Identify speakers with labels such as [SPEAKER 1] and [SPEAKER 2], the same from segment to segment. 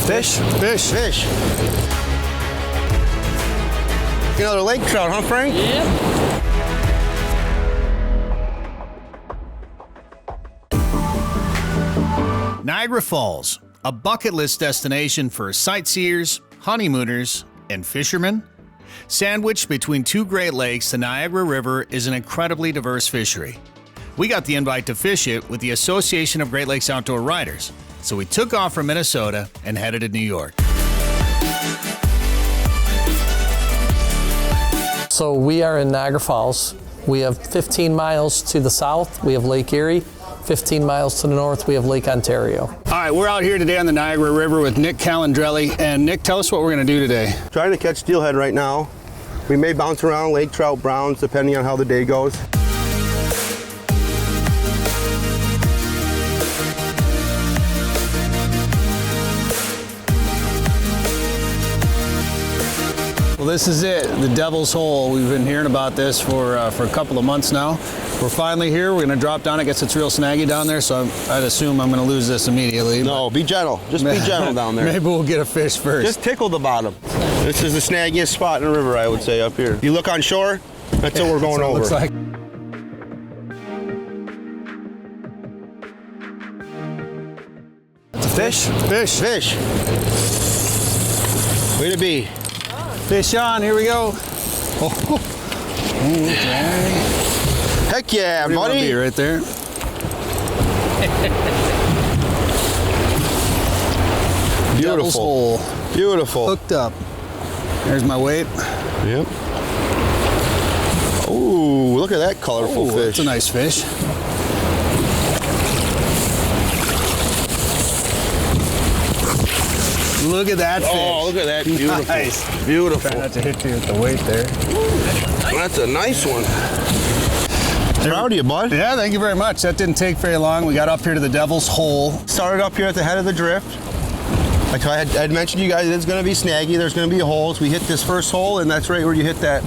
[SPEAKER 1] Fish, fish, fish. Another lake trout, huh, Frank?
[SPEAKER 2] Yeah.
[SPEAKER 3] Niagara Falls, a bucket list destination for sightseers, honeymooners, and fishermen. Sandwiched between two Great Lakes, the Niagara River is an incredibly diverse fishery. We got the invite to fish it with the Association of Great Lakes Outdoor Writers, so we took off from Minnesota and headed to New York.
[SPEAKER 2] So we are in Niagara Falls. We have 15 miles to the south, we have Lake Erie. 15 miles to the north, we have Lake Ontario.
[SPEAKER 3] All right, we're out here today on the Niagara River with Nick Calandrelli. And Nick, tell us what we're going to do today.
[SPEAKER 1] Trying to catch steelhead right now. We may bounce around lake trout, browns, depending on how the day goes.
[SPEAKER 3] Well, this is it, the Devil's Hole. We've been hearing about this for a couple of months now. We're finally here. We're going to drop down. I guess it's real snaggy down there, so I'd assume I'm going to lose this immediately.
[SPEAKER 1] No, be gentle. Just be gentle down there.
[SPEAKER 3] Maybe we'll get a fish first.
[SPEAKER 1] Just tickle the bottom. This is the snaggiest spot in the river, I would say, up here. You look on shore, that's what we're going over.
[SPEAKER 3] Looks like. Fish, fish,
[SPEAKER 1] fish. Way to be.
[SPEAKER 3] Fish on, here we go. Oh, okay.
[SPEAKER 1] Heck yeah, buddy.
[SPEAKER 3] Be right there.
[SPEAKER 1] Beautiful. Beautiful.
[SPEAKER 3] Hooked up. There's my weight.
[SPEAKER 1] Yep. Ooh, look at that colorful fish.
[SPEAKER 3] That's a nice fish. Look at that fish.
[SPEAKER 1] Oh, look at that. Beautiful.
[SPEAKER 3] Nice.
[SPEAKER 1] Beautiful.
[SPEAKER 3] Try not to hit you with the weight there.
[SPEAKER 1] That's a nice one. Proud of you, bud.
[SPEAKER 3] Yeah, thank you very much. That didn't take very long. We got up here to the Devil's Hole.
[SPEAKER 1] Started up here at the head of the drift. Like I had mentioned to you guys, it's going to be snaggy. There's going to be holes. We hit this first hole, and that's right where you hit that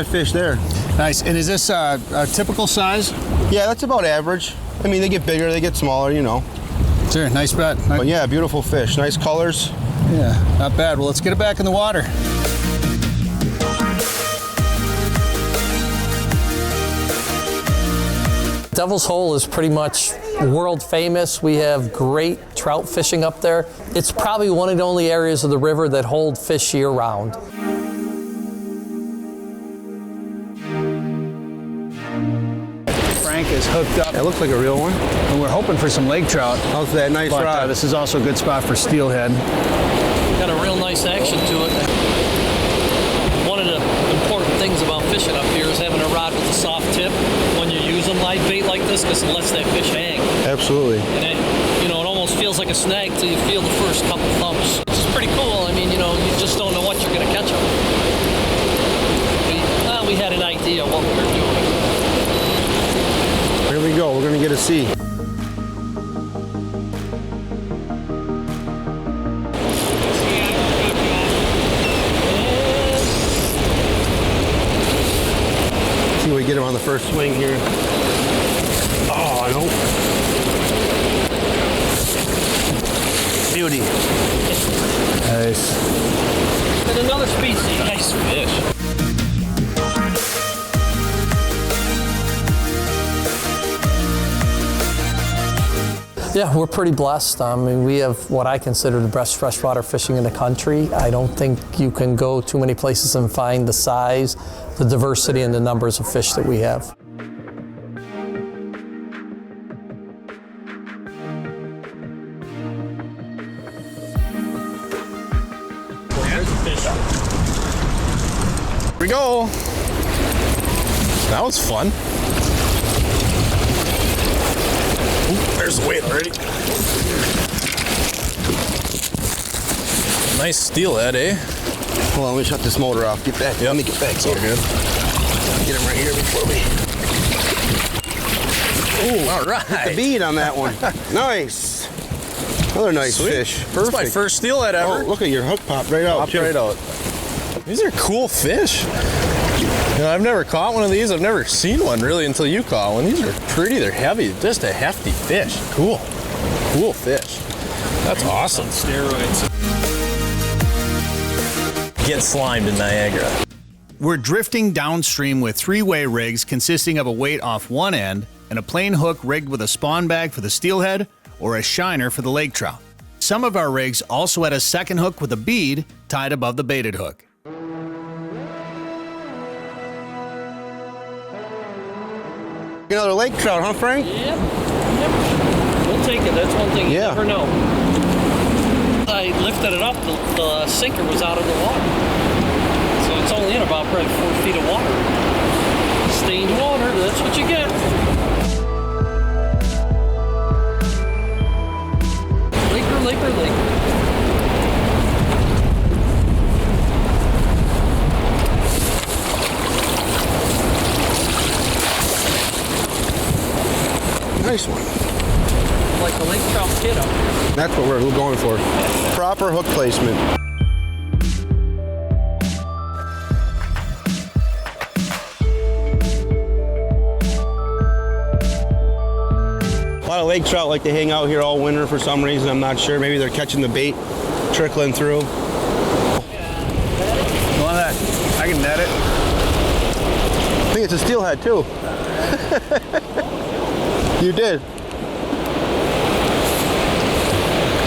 [SPEAKER 1] fish there.
[SPEAKER 3] Nice. And is this a typical size?
[SPEAKER 1] Yeah, that's about average. I mean, they get bigger, they get smaller, you know.
[SPEAKER 3] Sure, nice bet.
[SPEAKER 1] But yeah, beautiful fish. Nice colors.
[SPEAKER 3] Yeah, not bad. Well, let's get it back in the water.
[SPEAKER 2] Devil's Hole is pretty much world famous. We have great trout fishing up there. It's probably one of the only areas of the river that hold fish year round.
[SPEAKER 3] Frank is hooked up.
[SPEAKER 1] That looks like a real one.
[SPEAKER 3] And we're hoping for some lake trout.
[SPEAKER 1] How's that nice rod?
[SPEAKER 3] This is also a good spot for steelhead.
[SPEAKER 4] Got a real nice action to it. One of the important things about fishing up here is having a rod with a soft tip when you use a live bait like this, because it lets that fish hang.
[SPEAKER 1] Absolutely.
[SPEAKER 4] And it almost feels like a snag till you feel the first couple thumps, which is pretty cool. I mean, you just don't know what you're going to catch them. We had an idea what we were doing.
[SPEAKER 1] Here we go. We're going to get a C. See if we get him on the first swing here. Oh, I hope. Beauty.
[SPEAKER 3] Nice.
[SPEAKER 4] And another species. Nice fish.
[SPEAKER 2] Yeah, we're pretty blessed. I mean, we have what I consider the best freshwater fishing in the country. I don't think you can go too many places and find the size, the diversity, and the numbers of fish that we have.
[SPEAKER 4] There's a fish.
[SPEAKER 5] Here we go. That was fun. Ooh, there's the weight already. Nice steelhead, eh?
[SPEAKER 1] Hold on, let me shut this motor off. Get back. Let me get back.
[SPEAKER 5] It's all good.
[SPEAKER 1] Get him right here before we.
[SPEAKER 5] Ooh, all right.
[SPEAKER 1] Get the bead on that one. Nice. Another nice
[SPEAKER 5] Sweet.
[SPEAKER 1] fish. Perfect.
[SPEAKER 5] That's my first steelhead ever.
[SPEAKER 1] Oh, look at your hook pop right out.
[SPEAKER 5] Popped right out. These are cool fish. I've never caught one of these. I've never seen one really until you caught one. These are pretty. They're heavy. Just a hefty fish. Cool. Cool fish. That's awesome.
[SPEAKER 4] On steroids.
[SPEAKER 5] Get slimed in Niagara.
[SPEAKER 3] We're drifting downstream with three-way rigs consisting of a weight off one end and a plain hook rigged with a spawn bag for the steelhead or a shiner for the lake trout. Some of our rigs also had a second hook with a bead tied above the baited hook.
[SPEAKER 1] Another lake trout, huh, Frank?
[SPEAKER 4] Yep. We'll take it. That's one thing you never know. I lifted it up. The sinker was out of the water. So it's only in about probably 4 feet of water. Stained water, that's what you get. Laker.
[SPEAKER 1] Nice one.
[SPEAKER 4] Like the lake trout kiddo.
[SPEAKER 1] That's what we're going for. Proper hook placement. A lot of lake trout like to hang out here all winter for some reason. I'm not sure. Maybe they're catching the bait trickling through.
[SPEAKER 5] Want that? I can net it.
[SPEAKER 1] I think it's a steelhead too. You did.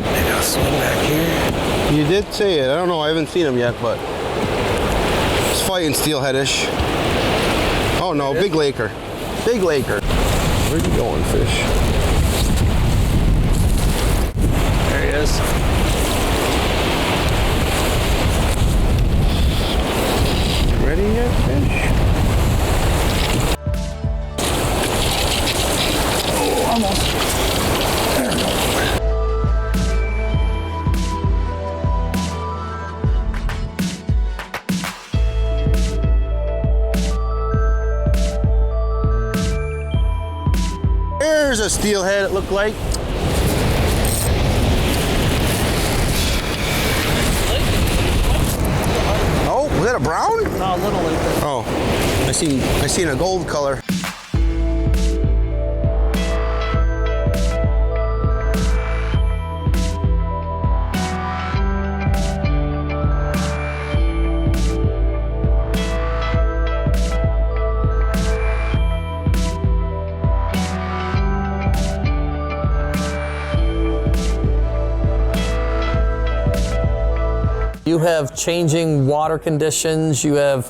[SPEAKER 5] Maybe I'll swing back here.
[SPEAKER 1] You did say it. I don't know. I haven't seen him yet, but it's fighting steelheadish. Oh no, big laker. Big laker. Where are you going, fish?
[SPEAKER 5] There he is.
[SPEAKER 1] Ready yet, fish?
[SPEAKER 5] Oh, almost. There we go.
[SPEAKER 1] There's a steelhead, it looked like. Oh, was that a brown?
[SPEAKER 4] No, a little laker.
[SPEAKER 1] Oh, I seen a gold color.
[SPEAKER 2] You have changing water conditions, you have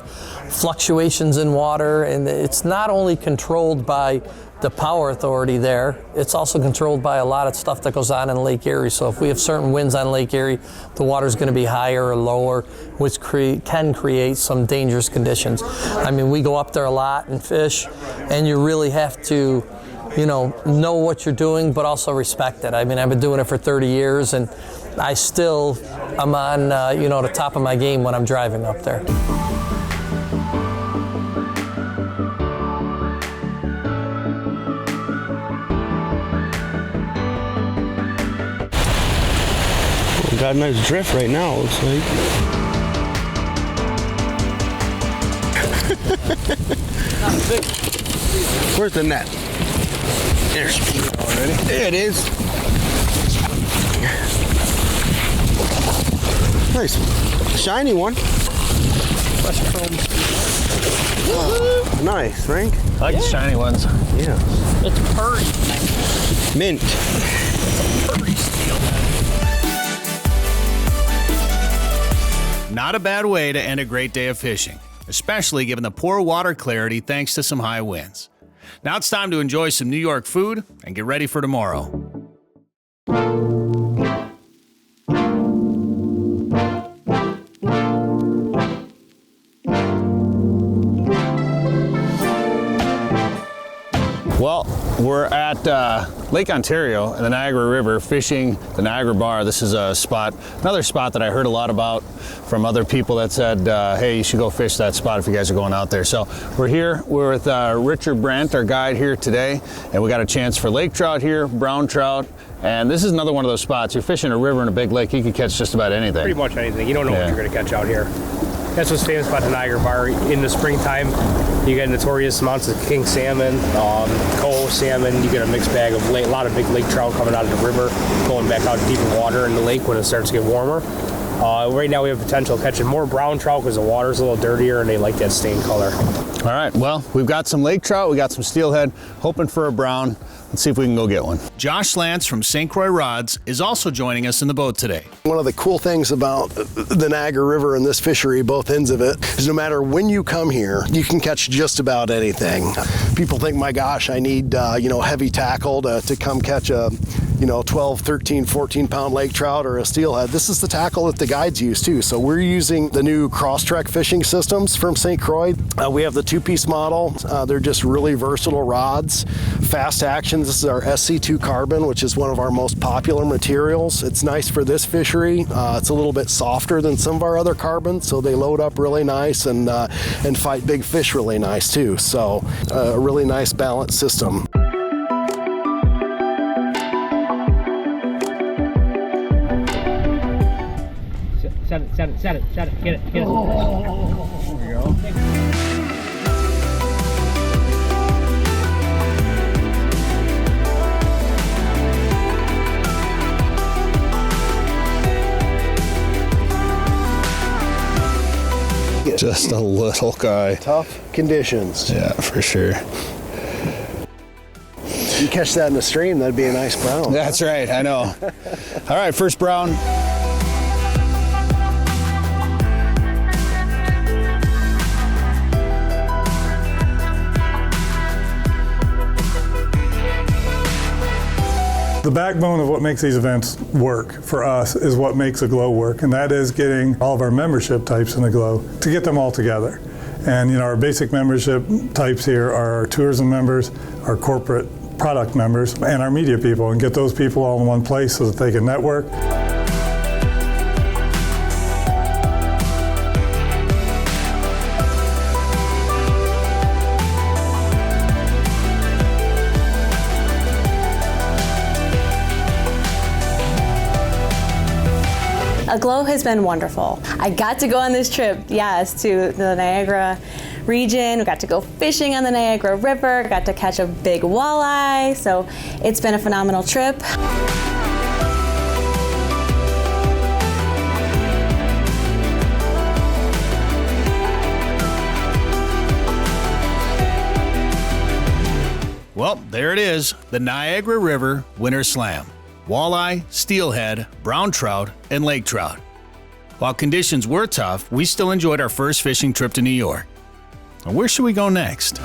[SPEAKER 2] fluctuations in water, and it's not only controlled by the power authority there, it's also controlled by a lot of stuff that goes on in Lake Erie. So if we have certain winds on Lake Erie, the water's going to be higher or lower, which can create some dangerous conditions. I mean, we go up there a lot and fish, and you really have to know what you're doing, but also respect it. I mean, I've been doing it for 30 years, and I still am on, the top of my game when I'm driving up there.
[SPEAKER 1] We got a nice drift right now, it looks like. Where's the net? There's already. There it is. Nice. Shiny one.
[SPEAKER 5] Fresh chrome.
[SPEAKER 1] Nice, Frank.
[SPEAKER 5] I like the shiny ones.
[SPEAKER 1] Yeah.
[SPEAKER 4] It's purry.
[SPEAKER 1] Mint.
[SPEAKER 4] Purry steelhead.
[SPEAKER 3] Not a bad way to end a great day of fishing, especially given the poor water clarity thanks to some high winds. Now it's time to enjoy some New York food and get ready for tomorrow. Well, we're at Lake Ontario and the Niagara River fishing the Niagara Bar. This is another spot that I heard a lot about from other people that said, hey, you should go fish that spot if you guys are going out there. So we're with Richard Brant, our guide here today, and we got a chance for lake trout here, brown trout, and this is another one of those spots. You're fishing a river and a big lake, you can catch just about anything.
[SPEAKER 6] Pretty much anything. You don't know what you're going to catch out here. That's what's famous about the Niagara Bar. In the springtime, you get notorious amounts of king salmon, coho salmon. You get a mixed bag of a lot of big lake trout coming out of the river, going back out deeper water in the lake when it starts to get warmer. Right now we have potential of catching more brown trout because the water's a little dirtier and they like that stained color.
[SPEAKER 3] All right, well, we've got some lake trout, we got some steelhead, hoping for a brown. Let's see if we can go get one. Josh Lance from St. Croix Rods is also joining us in the boat today.
[SPEAKER 7] One of the cool things about the Niagara River and this fishery, both ends of it, is no matter when you come here, you can catch just about anything. People think, my gosh, I need heavy tackle to come catch a 12, 13, 14 pound lake trout or a steelhead. This is the tackle that the guides use too. So we're using the new Crosstrek fishing systems from St. Croix. We have the 2-piece model. They're just really versatile rods, fast action. This is our SC2 carbon, which is one of our most popular materials. It's nice for this fishery. It's a little bit softer than some of our other carbons, so they load up really nice and fight big fish really nice too. So a really nice balanced system.
[SPEAKER 6] Set it. Get it. There we go.
[SPEAKER 3] Just a little guy.
[SPEAKER 7] Tough conditions.
[SPEAKER 3] Yeah, for sure.
[SPEAKER 7] You catch that in the stream, that'd be a nice brown.
[SPEAKER 3] That's right, I know. All right, first brown.
[SPEAKER 8] The backbone of what makes these events work for us is what makes a glow work, and that is getting all of our membership types in the glow to get them all together. And our basic membership types here are our tourism members, our corporate product members, and our media people, and get those people all in one place so that they can network.
[SPEAKER 9] A glow has been wonderful. I got to go on this trip, yes, to the Niagara region. We got to go fishing on the Niagara River, got to catch a big walleye, so it's been a phenomenal trip.
[SPEAKER 3] Well, there it is, the Niagara River Winter Slam. Walleye, steelhead, brown trout, and lake trout. While conditions were tough, we still enjoyed our first fishing trip to New York. Now, where should we go next?